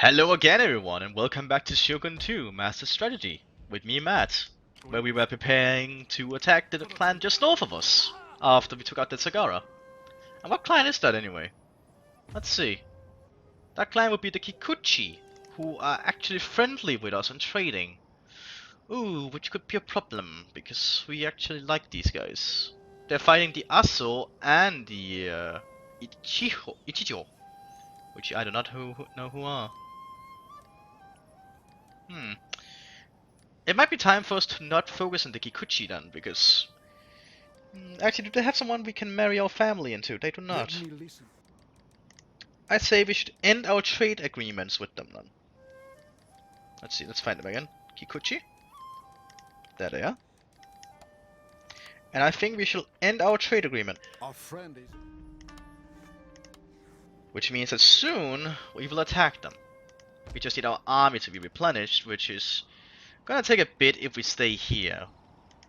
Hello again everyone and welcome back to Shogun 2 Master Strategy with me Matt, where we were preparing to attack the clan just north of us after we took out the Sagara. And what clan is that anyway? Let's see. That clan would be the Kikuchi, who are actually friendly with us and trading. Ooh, which could be a problem, because we actually like these guys. They're fighting the Aso and the Ichijo, which I do not know who are. It might be time for us to not focus on the Kikuchi then, because... actually, do they have someone we can marry our family into? They do not. I say we should end our trade agreements with them then. Let's see, let's find them again. Kikuchi. There they are. And I think we should end our trade agreement. Our friend is... Which means that soon we will attack them. We just need our army to be replenished, which is gonna take a bit if we stay here.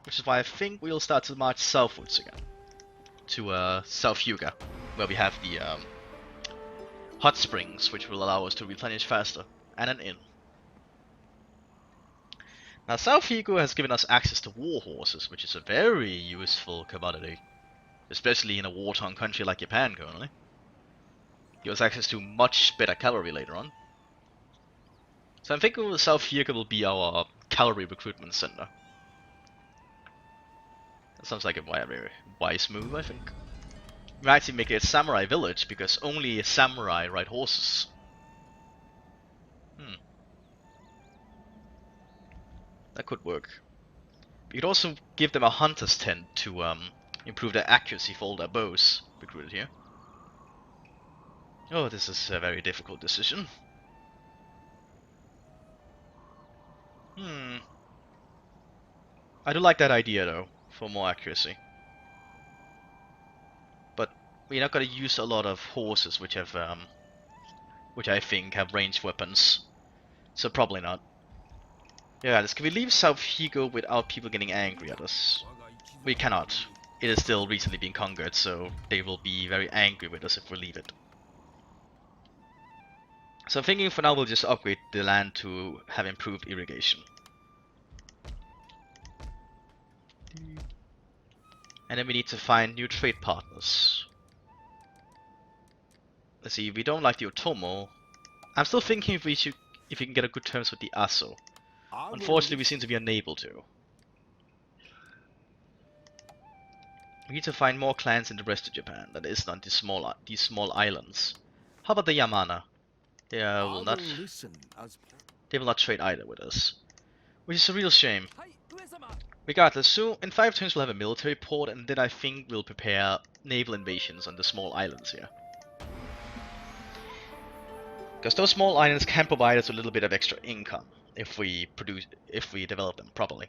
Which is why I think we'll start to march southwards again. To South Hyuga, where we have the hot springs, which will allow us to replenish faster, and an inn. Now South Hyuga has given us access to war horses, which is a very useful commodity. Especially in a war-torn country like Japan currently. Give us access to much better cavalry later on. So I'm thinking South Hyuga will be our cavalry recruitment center. That sounds like a very wise move, I think. We might actually make it a samurai village, because only samurai ride horses. That could work. We could also give them a hunter's tent to improve their accuracy for all their bows recruited here. Oh, this is a very difficult decision. I do like that idea though, for more accuracy. But we're not gonna use a lot of horses which have which I think have ranged weapons. So probably not. Yeah, can we leave South Hyuga without people getting angry at us? We cannot. It is still recently being conquered, so they will be very angry with us if we leave it. So I'm thinking for now we'll just upgrade the land to have improved irrigation. And then we need to find new trade partners. Let's see, we don't like the Otomo. I'm still thinking if we can get a good terms with the Aso. Unfortunately, we seem to be unable to. We need to find more clans in the rest of Japan that is not these small islands. How about the Yamana? They will not trade either with us, which is a real shame. Regardless, soon in 5 turns we'll have a military port, and then I think we'll prepare naval invasions on the small islands here. Because those small islands can provide us a little bit of extra income if we develop them properly.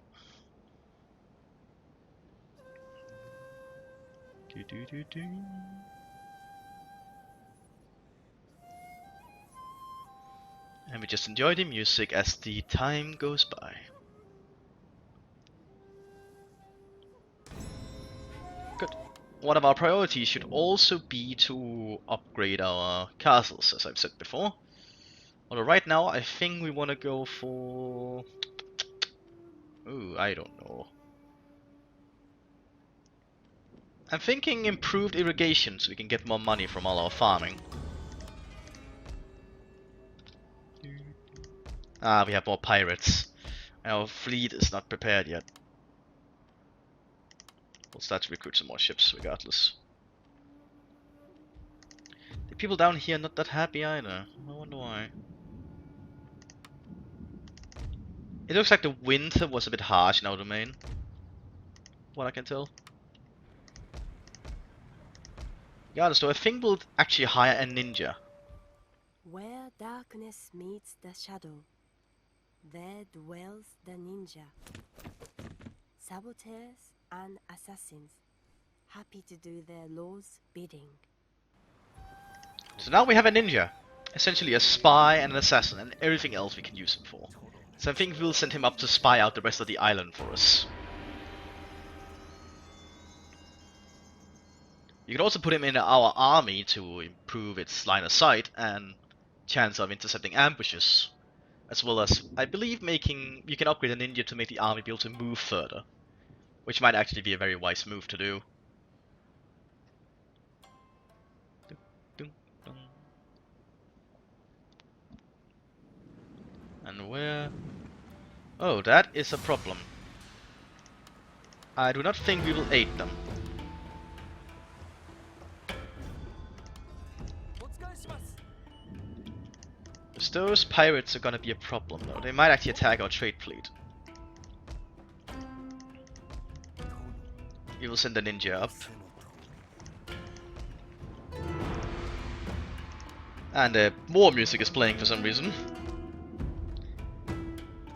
And we just enjoy the music as the time goes by. Good. One of our priorities should also be to upgrade our castles, as I've said before. Although right now I think we want to go for... Ooh, I don't know. I'm thinking improved irrigation so we can get more money from all our farming. Ah, we have more pirates. Our fleet is not prepared yet. We'll start to recruit some more ships regardless. The people down here are not that happy either. I wonder why. It looks like the winter was a bit harsh in our domain. What I can tell. Regardless though, I think we'll actually hire a ninja. Where darkness meets the shadow, there dwells the ninja. Saboteurs and assassins, happy to do their lord's bidding. So now we have a ninja. Essentially a spy and an assassin and everything else we can use him for. So I think we'll send him up to spy out the rest of the island for us. You can also put him in our army to improve its line of sight and chance of intercepting ambushes, as well as, I believe, you can upgrade a ninja to make the army be able to move further, which might actually be a very wise move to do. And where? Oh, that is a problem. I do not think we will aid them. Because those pirates are gonna be a problem though. They might actually attack our trade fleet. We will send a ninja up. And more music is playing for some reason.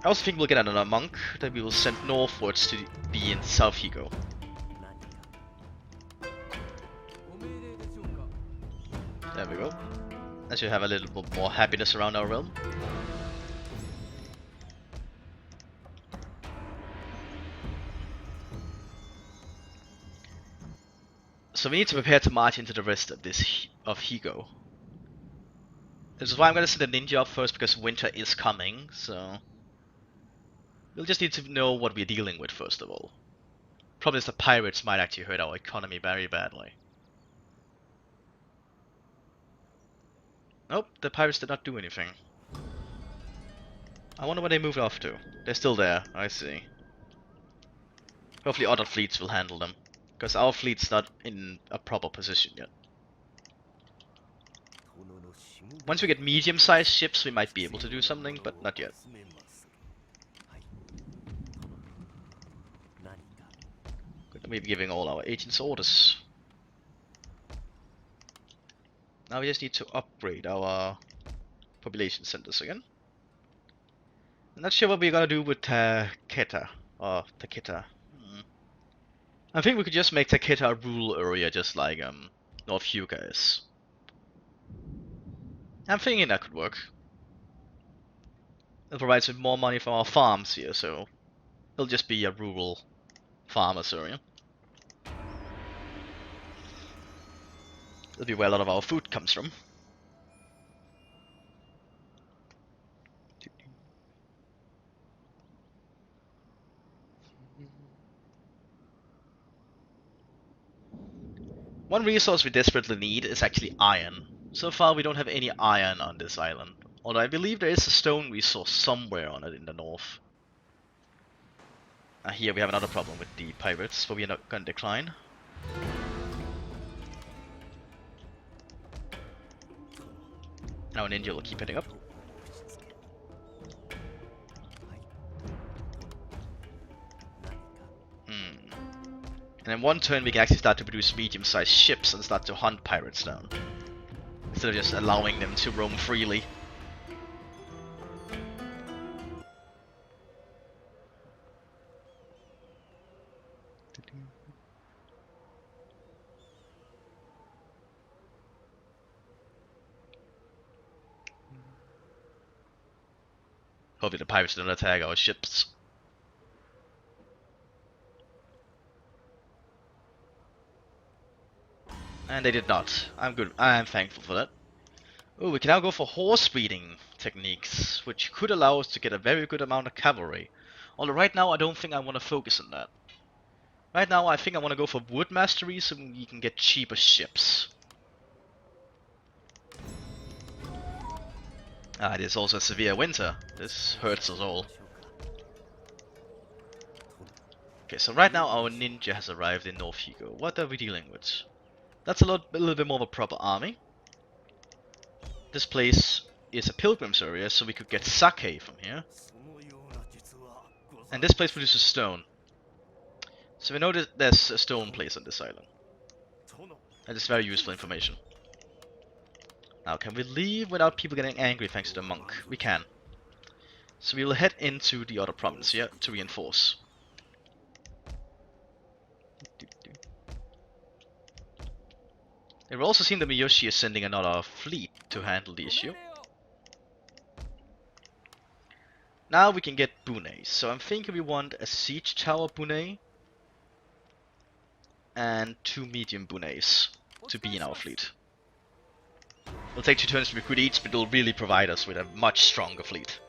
I also think we'll get another monk that we will send northwards to be in South Higo. There we go. That should have a little bit more happiness around our realm. So we need to prepare to march into the rest of Higo. This is why I'm gonna send a ninja up first, because winter is coming, so we'll just need to know what we're dealing with first of all. Problem is the pirates might actually hurt our economy very badly. Nope, the pirates did not do anything. I wonder where they moved off to. They're still there, I see. Hopefully other fleets will handle them, because our fleet's not in a proper position yet. Once we get medium-sized ships, we might be able to do something, but not yet. Maybe giving all our agents orders. Now we just need to upgrade our population centers again. I'm not sure what we're gonna do with Taketa or Taketa. I think we could just make Taketa a rural area, just like North Hyuga is. I'm thinking that could work. It provides with more money from our farms here, so it'll just be a rural farmers area. It'll be where a lot of our food comes from. One resource we desperately need is actually iron. So far we don't have any iron on this island. Although I believe there is a stone resource somewhere on it in the north. Here we have another problem with the pirates, but we are not going to decline. Now an ninja will keep heading up. And in one turn we can actually start to produce medium-sized ships and start to hunt pirates down, instead of just allowing them to roam freely. Hopefully the pirates don't attack our ships. And they did not. I'm good. I'm thankful for that. Oh, we can now go for horse breeding techniques, which could allow us to get a very good amount of cavalry. Although right now I don't think I want to focus on that. Right now I think I want to go for wood mastery so we can get cheaper ships. It is also a severe winter. This hurts us all. Okay, so right now our ninja has arrived in North Higo. What are we dealing with? That's a little bit more of a proper army. This place is a pilgrim's area, so we could get sake from here. And this place produces stone. So we know that there's a stone place on this island. That is very useful information. Now, can we leave without people getting angry thanks to the monk? We can. So we will head into the other province here to reinforce. It will also seem that Miyoshi is sending another fleet to handle the issue. Now we can get Bune. So I'm thinking we want a siege tower Bune and 2 medium Bunes to be in our fleet. It'll take 2 turns to recruit each, but it'll really provide us with a much stronger fleet.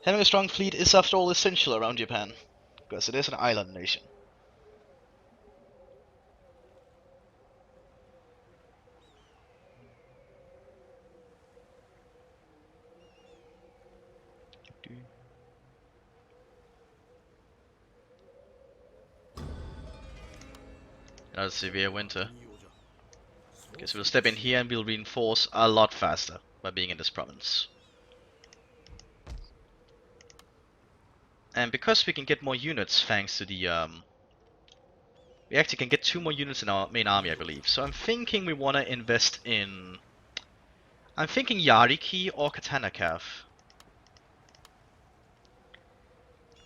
Having a strong fleet is after all essential around Japan, because it is an island nation. Another severe winter. Okay, so we'll step in here and we'll reinforce a lot faster by being in this province. And because we can get more units thanks to the we actually can get 2 more units in our main army, I believe. So I'm thinking we want to invest in, I'm thinking Yariki or Katana Cav.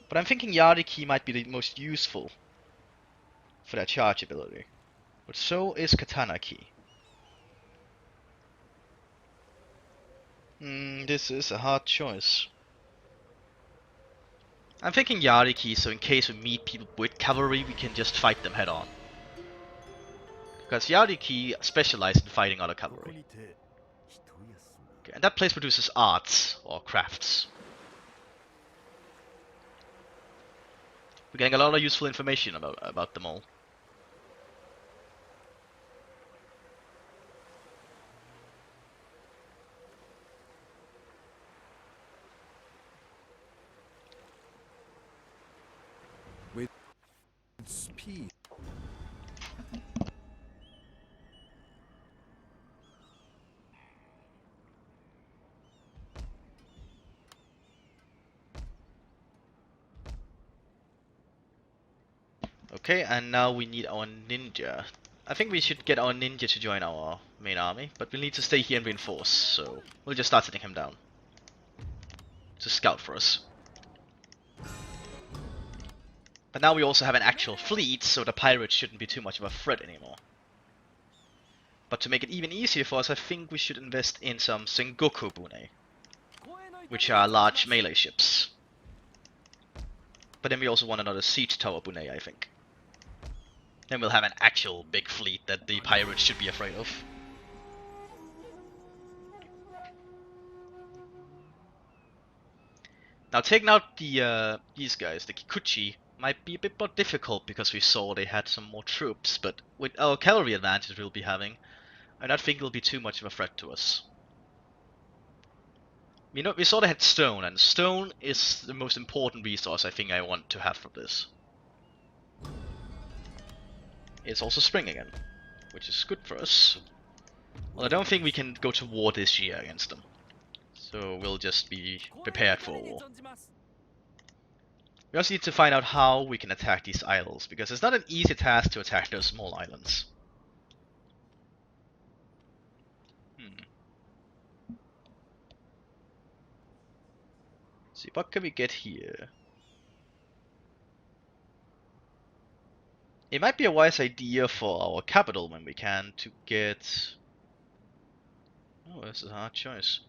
But I'm thinking Yariki might be the most useful for that charge ability. But so is Katana Key. This is a hard choice. I'm thinking Yariki, so in case we meet people with cavalry, we can just fight them head on. Because Yariki specializes in fighting other cavalry. Okay, and that place produces arts, or crafts. We're getting a lot of useful information about them all. With speed. Okay, and now we need our ninja. I think we should get our ninja to join our main army, but we'll need to stay here and reinforce, so we'll just start sending him down to scout for us. But now we also have an actual fleet, so the pirates shouldn't be too much of a threat anymore. But to make it even easier for us, I think we should invest in some Sengoku Bune, which are large melee ships. But then we also want another siege tower Bune, I think. Then we'll have an actual big fleet that the pirates should be afraid of. Now taking out the these guys, the Kikuchi, might be a bit more difficult because we saw they had some more troops, but with our cavalry advantage we'll be having, I don't think it'll be too much of a threat to us. You know, we saw they had stone, and stone is the most important resource I think I want to have from this. It's also spring again, which is good for us. Well, I don't think we can go to war this year against them, so we'll just be prepared for a war. We also need to find out how we can attack these isles, because it's not an easy task to attack those small islands. See, what can we get here? It might be a wise idea for our capital when we can to get... Oh, this is a hard choice.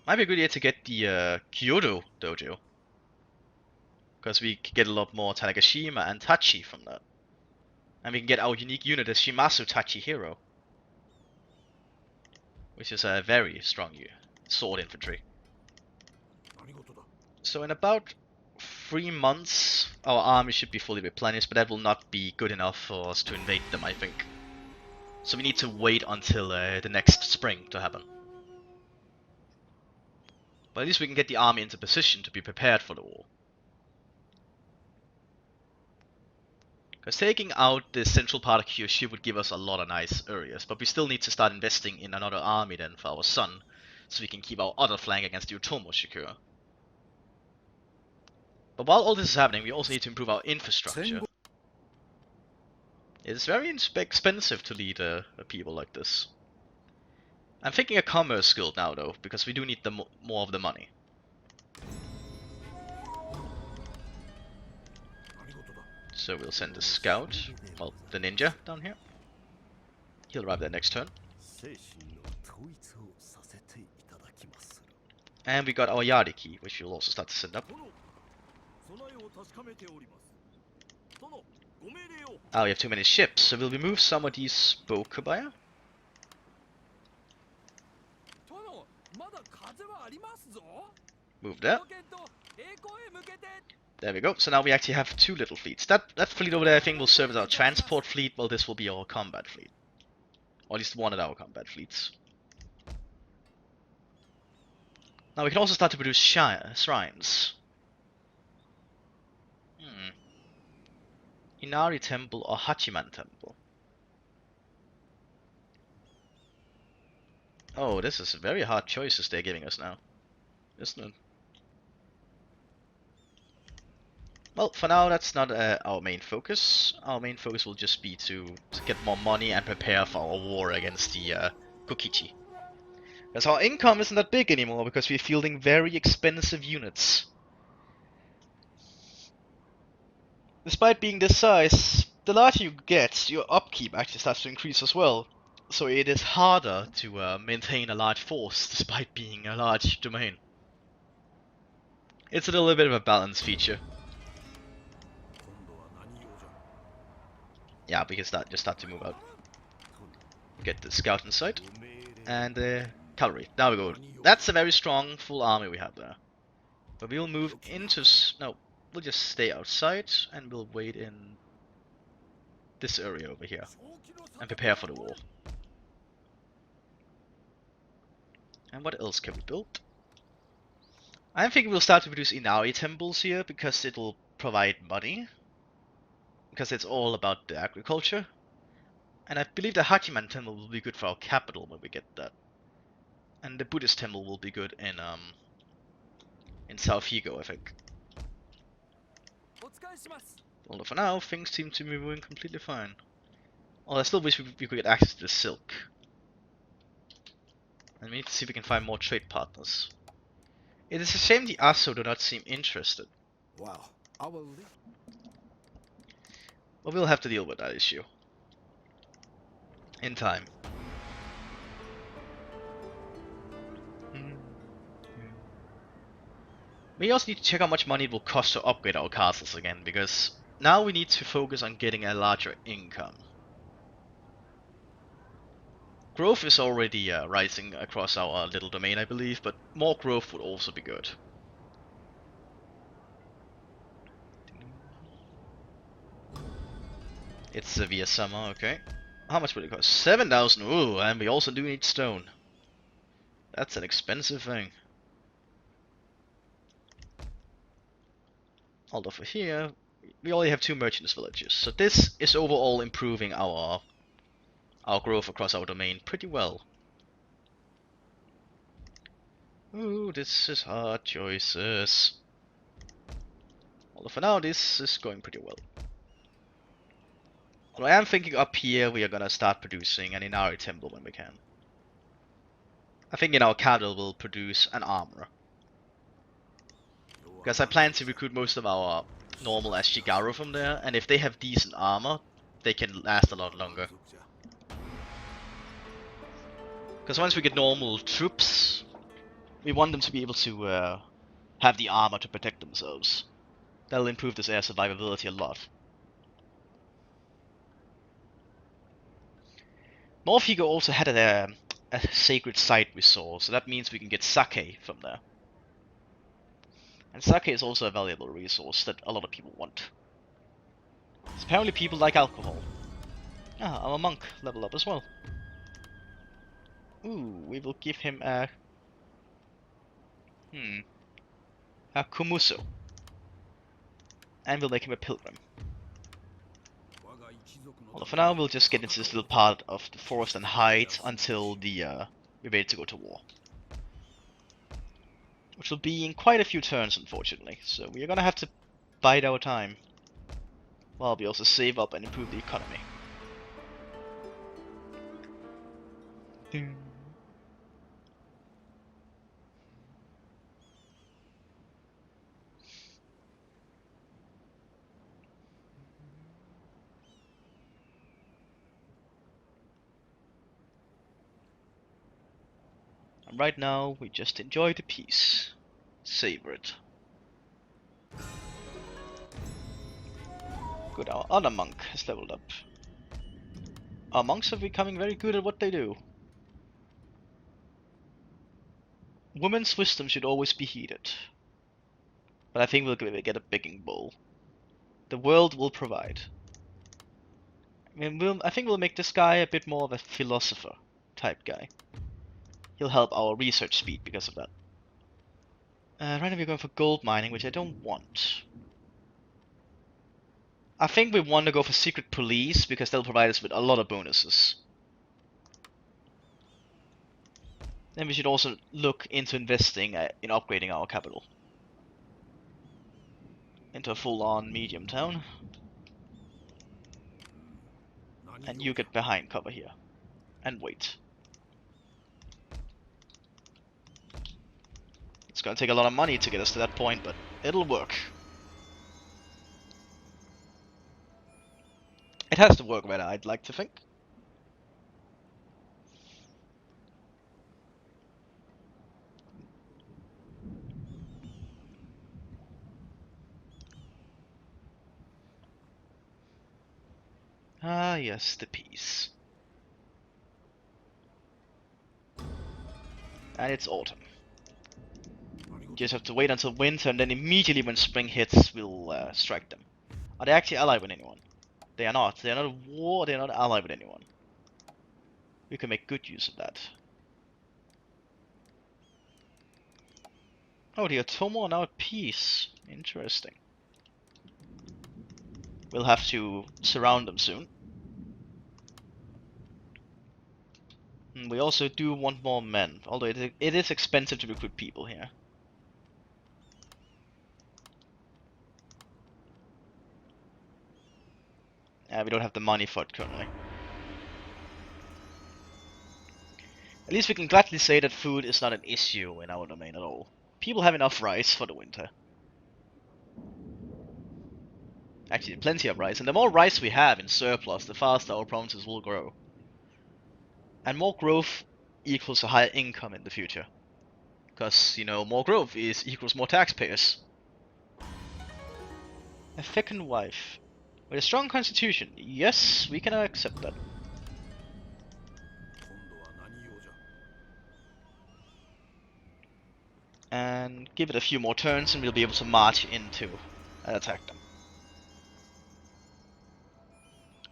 Might be a good idea to get the Kyoto dojo, because we can get a lot more Tanegashima and Tachi from that. And we can get our unique unit as Shimasu Tachi Hero, which is a very strong sword infantry. So in about 3 months, our army should be fully replenished, but that will not be good enough for us to invade them, I think. So we need to wait until the next spring to happen. But at least we can get the army into position to be prepared for the war. Because taking out the central part of Kyushu would give us a lot of nice areas, but we still need to start investing in another army then for our son, so we can keep our other flank against the Utomo Shikura. But while all this is happening, we also need to improve our infrastructure. It is very expensive to lead a people like this. I'm thinking a commerce guild now though, because we do need more of the money. So we'll send the scout, well, the ninja down here. He'll arrive there next turn. And we got our Yariki, which we'll also start to send up. Oh, we have too many ships, so we'll remove some of these Bokabaya. Move that. There we go. So now we actually have 2 little fleets. That fleet over there I think will serve as our transport fleet, while this will be our combat fleet. Or at least one of our combat fleets. Now we can also start to produce shrines. Inari Temple or Hachiman Temple. Oh, this is very hard choices they're giving us now, isn't it? Well, for now that's not our main focus. Our main focus will just be to get more money and prepare for our war against the Kokichi. Because our income isn't that big anymore, because we're fielding very expensive units. Despite being this size, the larger you get, your upkeep actually starts to increase as well. So it is harder to maintain a large force despite being a large domain. It's a little bit of a balance feature. Yeah, we can just start to move out. Get the scout in sight. And cavalry. There we go. That's a very strong full army we have there. But we'll move into... No, we'll just stay outside and we'll wait in this area over here. And prepare for the war. And what else can we build? I think we'll start to produce Inari temples here because it'll provide money. Because it's all about the agriculture. And I believe the Hachiman temple will be good for our capital when we get that. And the Buddhist temple will be good in South Higo, I think. Although for now, things seem to be moving completely fine. Although I still wish we could get access to the silk. And we need to see if we can find more trade partners. It is a shame the Aso do not seem interested. Wow. I will leave. But we'll have to deal with that issue. In time. We also need to check how much money it will cost to upgrade our castles again, because now we need to focus on getting a larger income. Growth is already rising across our little domain, I believe, but more growth would also be good. It's severe summer, okay. How much will it cost? 7,000, ooh, and we also do need stone. That's an expensive thing. Although for here, we only have 2 merchants villages, so this is overall improving our growth across our domain pretty well. Ooh, this is hard choices. Although for now, this is going pretty well. Although I am thinking up here we are gonna start producing an Inari temple when we can. I think in our capital we'll produce an armor. Because I plan to recruit most of our normal Ashigaru from there, and if they have decent armor, they can last a lot longer. Because once we get normal troops, we want them to be able to have the armor to protect themselves. That'll improve this air survivability a lot. North Higo also had a sacred site we saw, so that means we can get sake from there. And sake is also a valuable resource that a lot of people want. So apparently people like alcohol. Ah, our monk level up as well. Ooh, we will give him a Kumuso. And we'll make him a pilgrim. Although for now we'll just get into this little part of the forest and hide until we're ready to go to war. Which will be in quite a few turns, unfortunately, so we are gonna have to bide our time. While we also save up and improve the economy. And right now, we just enjoy the peace. Savor it. Good, our other monk has leveled up. Our monks are becoming very good at what they do. Women's wisdom should always be heeded. But I think we'll get a begging bowl. The world will provide. I think we'll make this guy a bit more of a philosopher type guy. He'll help our research speed because of that. Right now we're going for gold mining, which I don't want. I think we want to go for secret police because they'll provide us with a lot of bonuses. Then we should also look into investing in upgrading our capital. Into a full-on medium town. And you get behind cover here. And wait. It's gonna take a lot of money to get us to that point, but it'll work. It has to work better, I'd like to think. Ah, yes, the peace. And it's autumn. Just have to wait until winter, and then immediately when spring hits, we'll strike them. Are they actually allied with anyone? They are not. They are not at war, they are not allied with anyone. We can make good use of that. Oh, the Otomo are now at peace. Interesting. We'll have to surround them soon. And we also do want more men, although it is expensive to recruit people here. We don't have the money for it currently. At least we can gladly say that food is not an issue in our domain at all. People have enough rice for the winter. Actually, plenty of rice, and the more rice we have in surplus, the faster our provinces will grow. And more growth equals a higher income in the future. Because, you know, more growth equals more taxpayers. A second wife. With a strong constitution. Yes, we can accept that. And give it a few more turns and we'll be able to march into and attack them.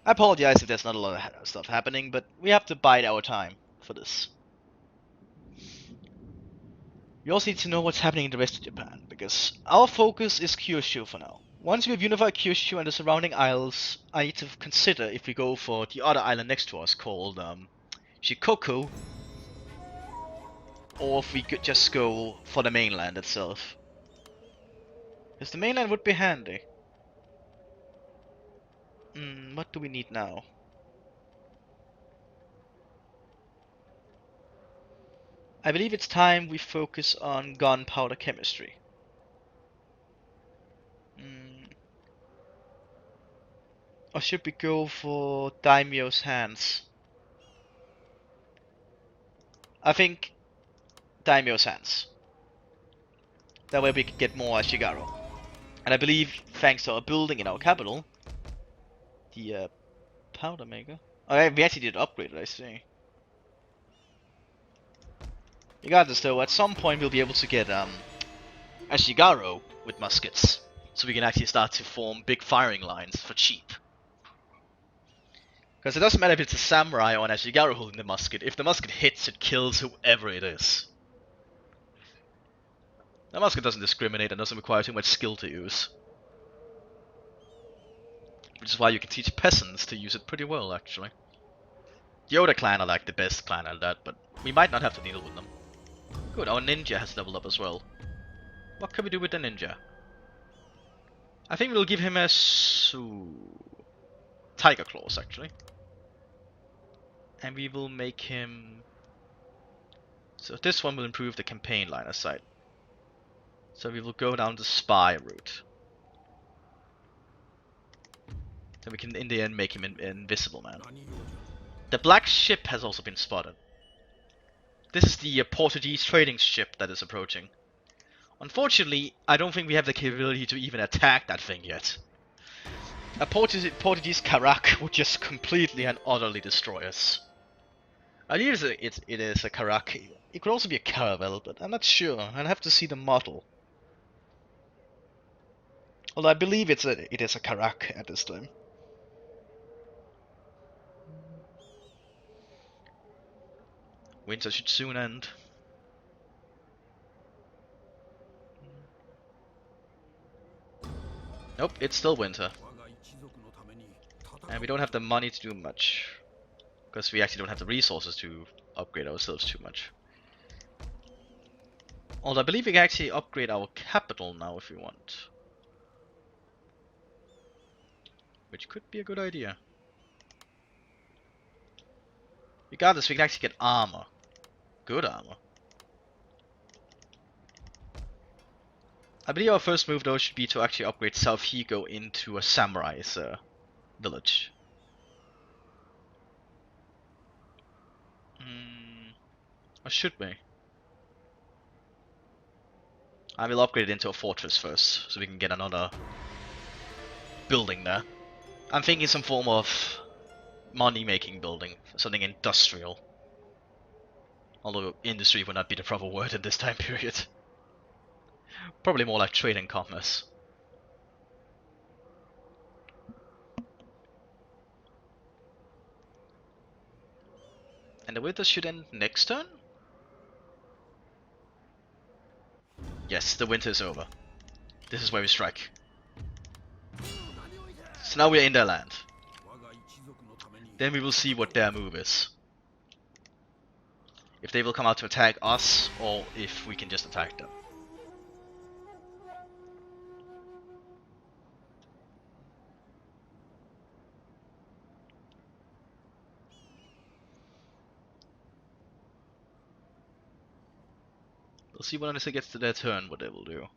I apologize if there's not a lot of stuff happening, but we have to bide our time for this. We also need to know what's happening in the rest of Japan, because our focus is Kyushu for now. Once we've unified Kyushu and the surrounding isles, I need to consider if we go for the other island next to us called Shikoku, or if we could just go for the mainland itself. Because the mainland would be handy. What do we need now? I believe it's time we focus on gunpowder chemistry. Or should we go for Daimyo's hands? I think Daimyo's hands. That way we can get more Ashigaro. And I believe, thanks to our building in our capital, the powder maker. Oh, we actually did upgrade it, I see. Regardless though, at some point we'll be able to get Ashigaro with muskets. So we can actually start to form big firing lines for cheap. Because it doesn't matter if it's a samurai or an Ashigaru holding the musket. If the musket hits, it kills whoever it is. The musket doesn't discriminate and doesn't require too much skill to use. Which is why you can teach peasants to use it pretty well, actually. The Oda clan are like the best clan at that, but we might not have to deal with them. Good, our ninja has leveled up as well. What can we do with the ninja? I think we'll give him a tiger claws, actually. And we will make him... So this one will improve the campaign line of sight. So we will go down the spy route. Then we can in the end make him an invisible man. The black ship has also been spotted. This is the Portuguese trading ship that is approaching. Unfortunately, I don't think we have the capability to even attack that thing yet. A Portuguese Karak would just completely and utterly destroy us. I believe it is a Karak. It could also be a Caravel, but I'm not sure. I'll have to see the model. Although I believe it is a Karak at this time. Winter should soon end. Nope, it's still winter. And we don't have the money to do much. Because we actually don't have the resources to upgrade ourselves too much. Although I believe we can actually upgrade our capital now if we want. Which could be a good idea. Regardless, we can actually get armor. Good armor. I believe our first move though should be to actually upgrade South Higo into a samurai's village. Or should we? I will upgrade it into a fortress first, so we can get another building there. I'm thinking some form of money-making building, something industrial. Although industry would not be the proper word in this time period. Probably more like trade and commerce. And the winter should end next turn? Yes, the winter is over. This is where we strike. So now we are in their land. Then we will see what their move is. If they will come out to attack us, or if we can just attack them. We'll see when it gets to their turn what they will do.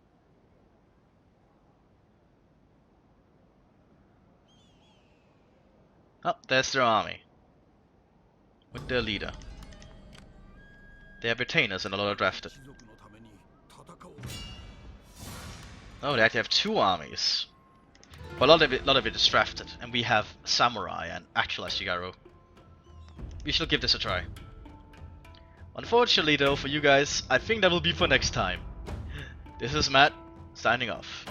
Oh, there's their army. With their leader. They have retainers and a lot of drafted. Oh, they actually have two armies. But a lot of it is drafted, and we have samurai and actual Ashigaru. We shall give this a try. Unfortunately though, for you guys, I think that will be for next time. This is Matt, signing off.